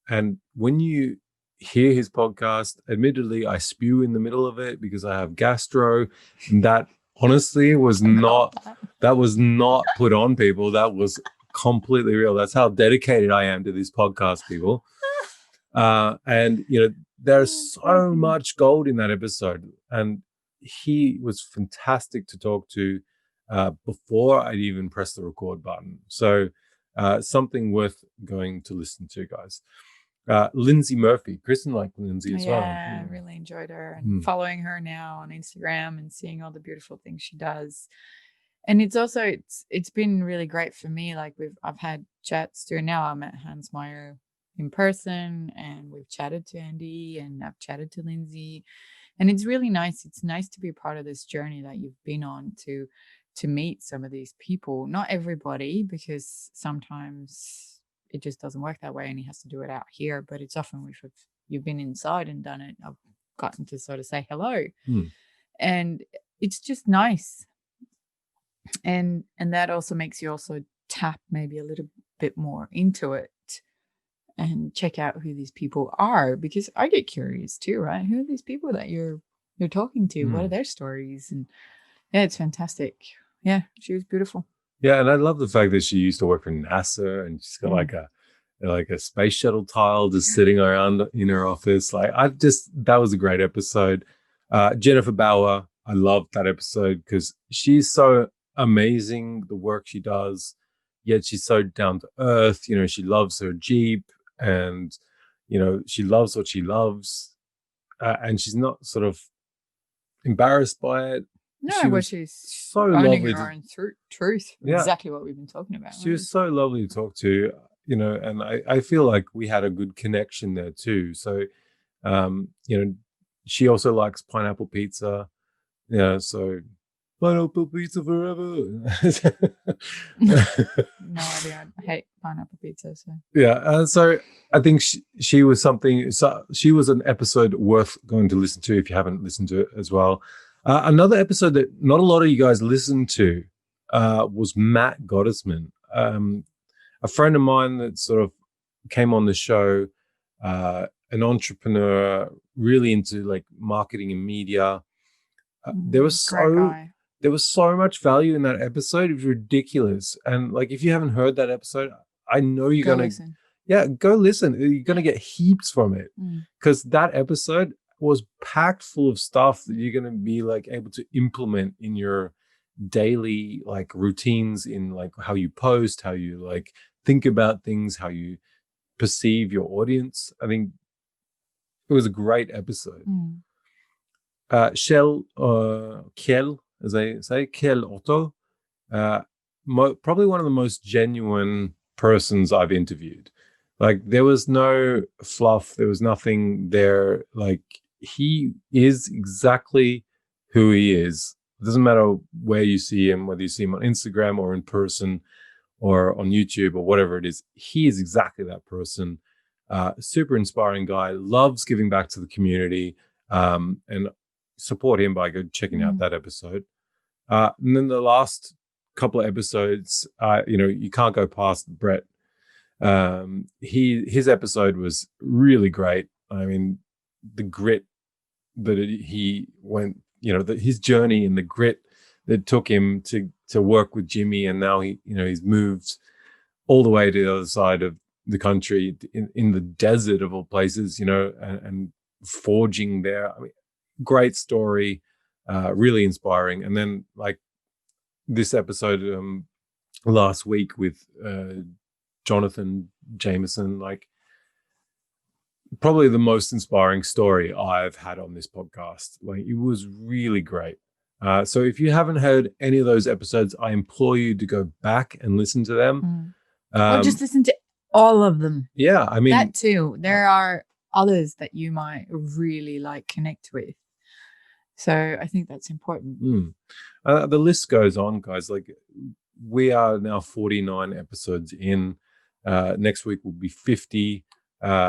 And when you hear his podcast, admittedly, I spew in the middle of it because I have gastro, and that honestly was not put on, people. That was completely real. That's how dedicated I am to this podcast, people. And there's so much gold in that episode, and he was fantastic to talk to before I'd even press the record button. So something worth going to listen to, guys. Lindsay Murphy. Kristin liked Lindsay as well. Yeah, I really enjoyed her, and following her now on Instagram and seeing all the beautiful things she does. And it's also it's been really great for me. Like I've had chats too. Now I met Hans Meyer in person, and we've chatted to Andy, and I've chatted to Lindsay, and it's really nice. It's nice to be a part of this journey that you've been on to meet some of these people. Not everybody, because sometimes it just doesn't work that way and he has to do it out here, but it's often if you've been inside and done it, I've gotten to sort of say hello. And it's just nice. And that also makes you also tap maybe a little bit more into it and check out who these people are, because I get curious too, right? Who are these people that you're talking to? What are their stories? And yeah, it's fantastic. Yeah, she was beautiful. Yeah, and I love the fact that she used to work for NASA, and she's got like a space shuttle tile just sitting around in her office. Like that was a great episode. Jennifer Bauer, I loved that episode because she's so amazing, the work she does, yet she's so down to earth. She loves her Jeep, and she loves what she loves, and she's not sort of embarrassed by it. No, she's so owning lovely her own truth. Yeah. Exactly what we've been talking about. She was so lovely to talk to, and I feel like we had a good connection there too. So, she also likes pineapple pizza. Yeah, so pineapple pizza forever. No idea. I hate pineapple pizza. So yeah, so I think she was something. So she was an episode worth going to listen to if you haven't listened to it as well. Another episode that not a lot of you guys listened to was Matt Gottesman, a friend of mine that sort of came on the show, an entrepreneur, really into like marketing and media. There was so much value in that episode. It was ridiculous. And like, if you haven't heard that episode, I know you're going to, listen. Yeah, go listen. You're going to get heaps from it, because that episode was packed full of stuff that you're going to be like able to implement in your daily like routines, in like how you post, how you like think about things, how you perceive your audience. I think it was a great episode. Kjell, as they say, Kjell Otto, probably one of the most genuine persons I've interviewed. Like, there was no fluff, there was nothing there. Like, he is exactly who he is. It doesn't matter where you see him, whether you see him on Instagram or in person or on YouTube or whatever it is. He is exactly that person. Super inspiring guy, loves giving back to the community. And support him by checking out that episode. And then the last couple of episodes, you can't go past Brett. His episode was really great. I mean, the grit that he went, his journey and the grit that took him to work with Jimmy, and now he's moved all the way to the other side of the country in the desert of all places, and forging there. I mean, great story, really inspiring. And then like this episode last week with Jonathan Jameson, like probably the most inspiring story I've had on this podcast. Like, it was really great. So if you haven't heard any of those episodes, I implore you to go back and listen to them. Or just listen to all of them. Yeah, I mean, that too. There are others that you might really connect with. So I think that's important. The list goes on, guys. Like, we are now 49 episodes in. Next week will be 50,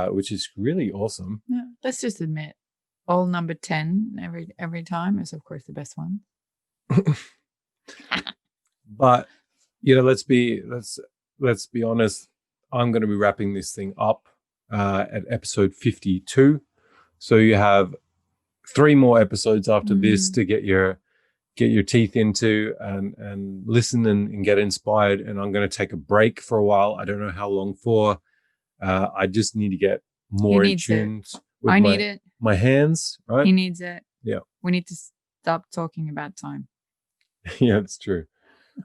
which is really awesome. Yeah, let's just admit, all number 10 every time is, of course, the best one. But let's be honest. I'm going to be wrapping this thing up at episode 52. So you have 3 more episodes after this to get your teeth into and listen and get inspired. And I'm going to take a break for a while. I don't know how long for. I just need to get more in tune with my hands, right? He needs it. Yeah. We need to stop talking about time. Yeah, it's true.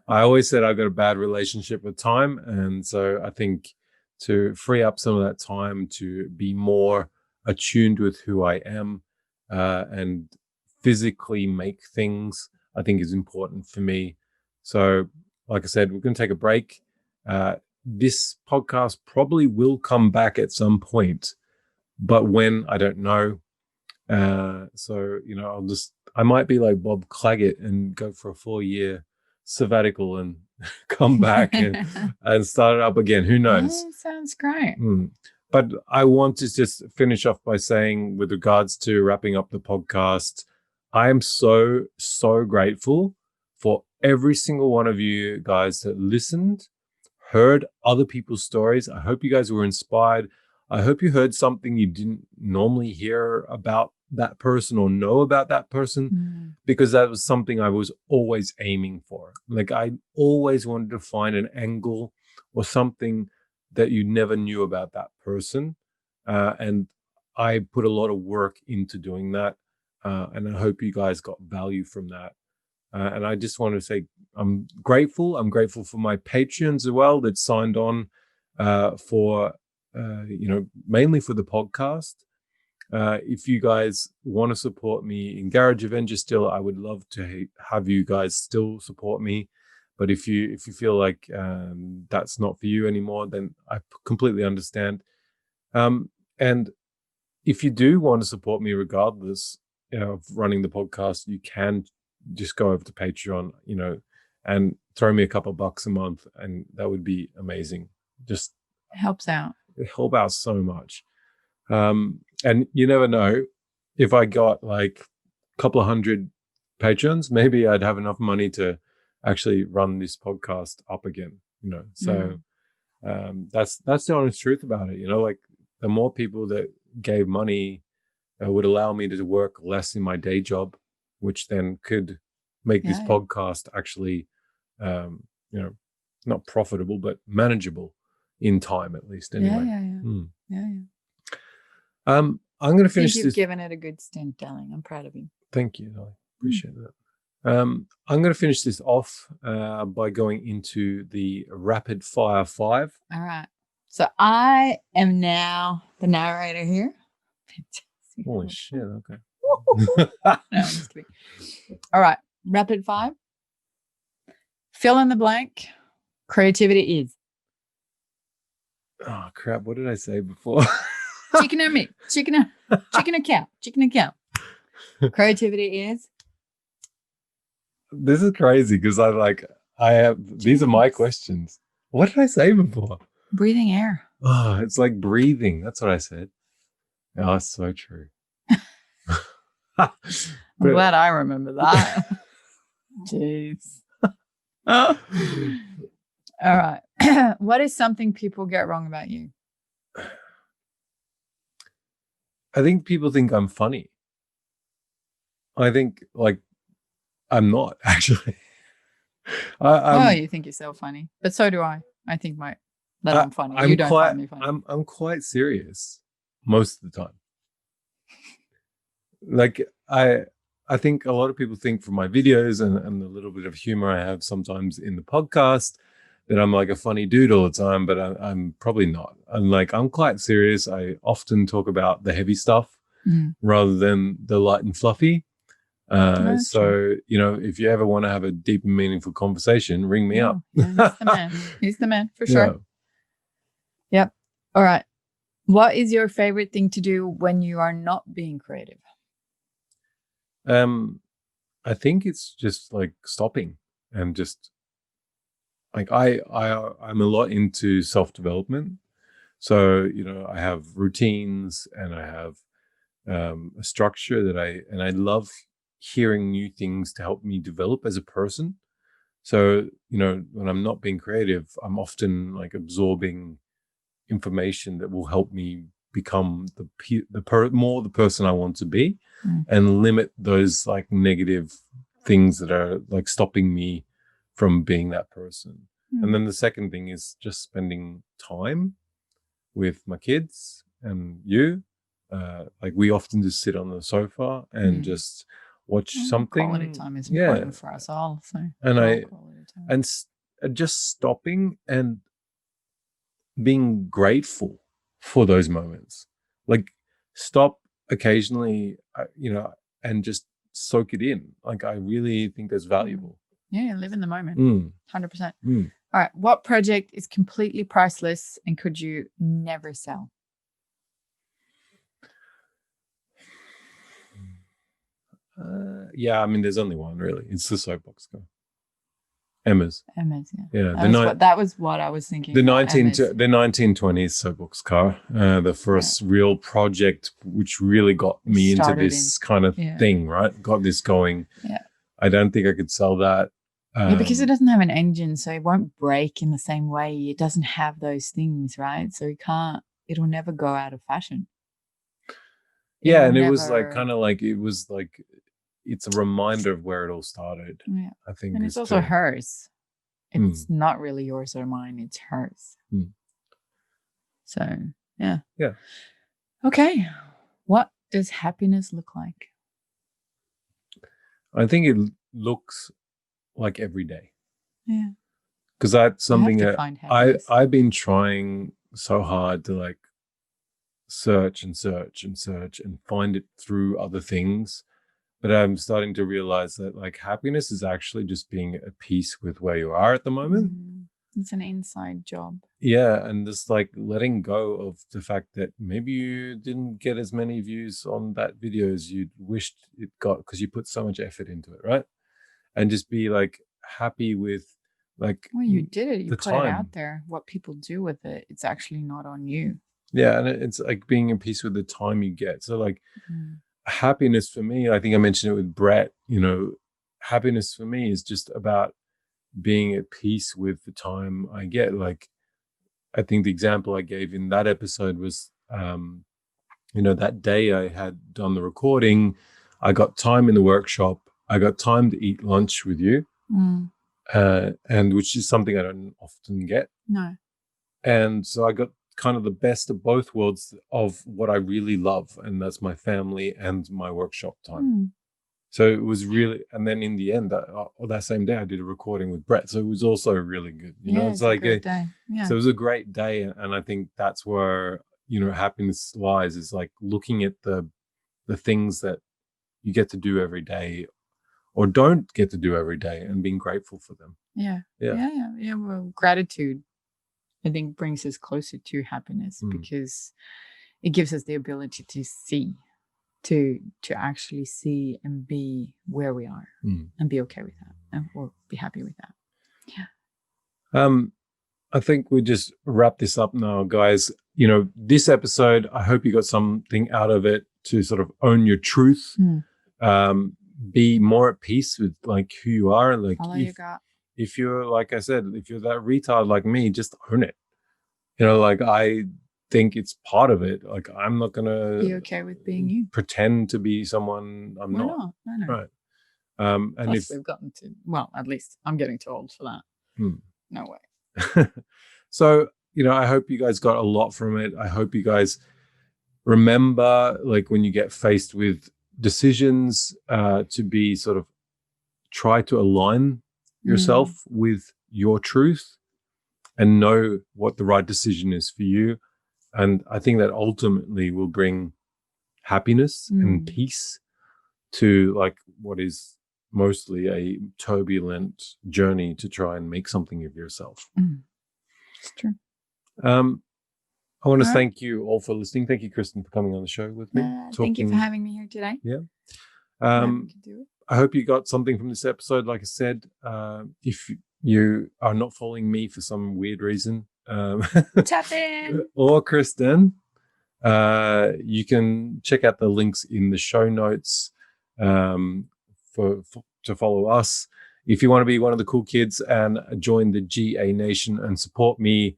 I always said I've got a bad relationship with time. And so I think to free up some of that time to be more attuned with who I am and physically make things, I think is important for me. So like I said, we're going to take a break. This podcast probably will come back at some point, but when, I don't know. So, I might be like Bob Claggett and go for a 4-year sabbatical and come back and start it up again. Who knows? Sounds great. But I want to just finish off by saying, with regards to wrapping up the podcast, I am so, so grateful for every single one of you guys that listened, heard other people's stories. I hope you guys were inspired. I hope you heard something you didn't normally hear about that person or know about that person, because that was something I was always aiming for. Like, I always wanted to find an angle or something that you never knew about that person. And I put a lot of work into doing that. And I hope you guys got value from that. And I just want to say I'm grateful. I'm grateful for my Patreons as well that signed on for, mainly for the podcast. If you guys want to support me in Garage Avenger still, I would love to have you guys still support me. But if you feel like that's not for you anymore, then I completely understand. And if you do want to support me regardless of running the podcast, you can just go over to Patreon, and throw me a couple bucks a month, and that would be amazing. Just it helps out. It helps out so much. And you never know, if I got like a couple of 100 patrons, maybe I'd have enough money to actually run this podcast up again, So that's the honest truth about it. Like, the more people that gave money would allow me to work less in my day job, which then could make this podcast actually, not profitable, but manageable in time, at least. Anyway. Yeah. I'm going to finish you've this. given it a good stint, darling. I'm proud of you. Thank you. I appreciate that. I'm going to finish this off by going into the rapid fire 5. All right. So I am now the narrator here. Fantastic. Holy shit. Okay. No, I'm just kidding. All right. Rapid 5. Fill in the blank. Creativity is. Oh, crap. What did I say before? Chicken or meat? Chicken or cow? Chicken or cow? Creativity is. This is crazy because these are my questions. What did I say before? Breathing air. Oh, it's like breathing. That's what I said. Oh, that's so true. I'm glad I remember that. Jeez. All right. What is something people get wrong about you? I think people think I'm funny. I think I'm not actually. You think you're so funny, but so do I. I think that I'm funny. I'm You don't find me funny. I'm quite serious most of the time. Like I think a lot of people think from my videos and the little bit of humor I have sometimes in the podcast that I'm like a funny dude all the time, but I'm probably not. I'm quite serious. I often talk about the heavy stuff rather than the light and fluffy. So, if you ever want to have a deep and meaningful conversation, ring me up. Yeah, he's the man. He's the man for sure. Yep. All right. What is your favorite thing to do when you are not being creative? I think it's just like stopping and just like I'm a lot into self-development. So, I have routines and I have a structure that I love hearing new things to help me develop as a person. So, when I'm not being creative, I'm often like absorbing information that will help me become more the person I want to be and limit those like negative things that are like stopping me from being that person. And then the second thing is just spending time with my kids and you. Like we often just sit on the sofa and just watch something. Quality time is important for us all. So and just stopping and being grateful for those moments. Like stop occasionally, and just soak it in. Like I really think that's valuable. Yeah, live in the moment. 100%. All right. What project is completely priceless and could you never sell? There's only one really. It's the soapbox girl. Emma's, yeah. That was what I was thinking. The 1920s soapbox car, the first real project which really got me into this kind of thing, right? Got this going. Yeah. I don't think I could sell that. Because it doesn't have an engine, so it won't break in the same way. It doesn't have those things, right? So it'll never go out of fashion. It was like it's a reminder of where it all started. Yeah. I think. And it's also hers. It's not really yours or mine. It's hers. So, yeah. Yeah. Okay. What does happiness look like? I think it looks like every day. Yeah. Because that's something that I've been trying so hard to like search and find it through other things. But I'm starting to realize that like happiness is actually just being at peace with where you are at the moment. It's an inside job. Yeah. And just like letting go of the fact that maybe you didn't get as many views on that video as you wished it got because you put so much effort into it, right? And just be like happy with like. Well, you did it. You put it out there. What people do with it, it's actually not on you. Yeah. And it's like being in peace with the time you get. So like. Happiness for me, I think I mentioned it with Brett, happiness for me is just about being at peace with the time I get. Like, I think the example I gave in that episode was, that day I had done the recording, I got time in the workshop, I got time to eat lunch with you, and which is something I don't often get. No. And so I got kind of the best of both worlds of what I really love, and that's my family and my workshop time. So it was really, and then in the end, that same day I did a recording with Brett, so it was also really good. It's like a great day. Yeah. So it was a great day, and I think that's where happiness lies, is like looking at the things that you get to do every day or don't get to do every day and being grateful for them. Yeah. Well, gratitude, I think, brings us closer to happiness because it gives us the ability to see, to actually see and be where we are and be okay with that or be happy with that. Yeah. I think we just wrap this up now, guys. This episode, I hope you got something out of it to sort of own your truth, be more at peace with like who you are. Like Follow your gut. if you're, like I said, if you're that retard like me, just own it. You know, like I think it's part of it. Like I'm not gonna Be okay with being you. pretend to be someone I'm Why not. not? No. Right. And Plus, we've gotten to, well, at least I'm getting too old for that. No way. So, you know, I hope you guys got a lot from it. I hope you guys remember, like when you get faced with decisions, to be sort of try to align yourself with your truth and know what the right decision is for you. And I think that ultimately will bring happiness and peace to like what is mostly a turbulent journey to try and make something of yourself. It's true. I want to thank you all for listening. Thank you, Kristin, for coming on the show with me. Thank you for having me here today. Yeah. I hope you got something from this episode. Like I said, if you are not following me for some weird reason, Tap in. or Kristin, you can check out the links in the show notes to follow us. If you want to be one of the cool kids and join the GA Nation and support me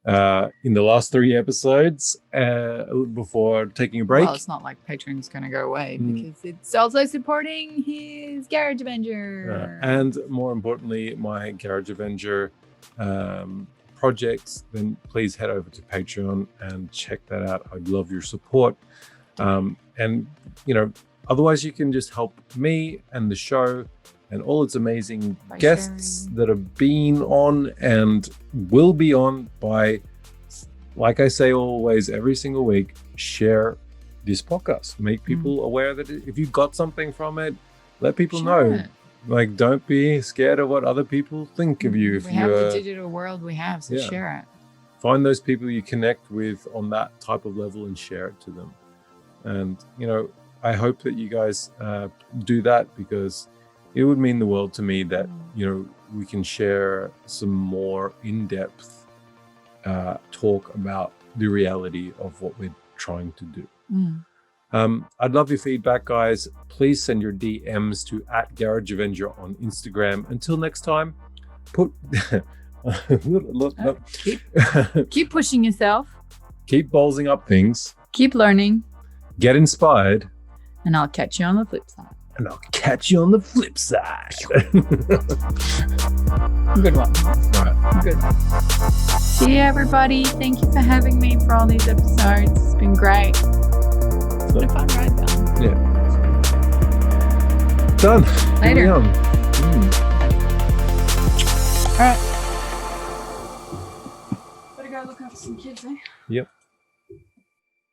in the last 3 episodes before taking a break. Well, it's not like Patreon's going to go away because it's also supporting his Garage Avenger. And more importantly, my Garage Avenger projects, then please head over to Patreon and check that out. I'd love your support. And, you know, otherwise you can just help me and the show and all its amazing guests that have been on and will be on by, like I say always, every single week, share this podcast. Make people aware that if you got something from it, let people know. Like, don't be scared of what other people think of you. If we have the digital world we have, so share it. Find those people you connect with on that type of level and share it to them. And, you know, I hope that you guys do that, because it would mean the world to me that, you know, we can share some more in-depth talk about the reality of what we're trying to do. I'd love your feedback, guys. Please send your DMs to @GarageAvenger on Instagram. Until next time, keep pushing yourself. Keep ballsing up things. Keep learning. Get inspired. And I'll catch you on the flip side. And I'll catch you on the flip side. Good one. All right. Good. See you, everybody. Thank you for having me for all these episodes. It's been great. It's been a fun ride, Don. Yeah. Done. Later. All right. Better go look after some kids, eh? Yep.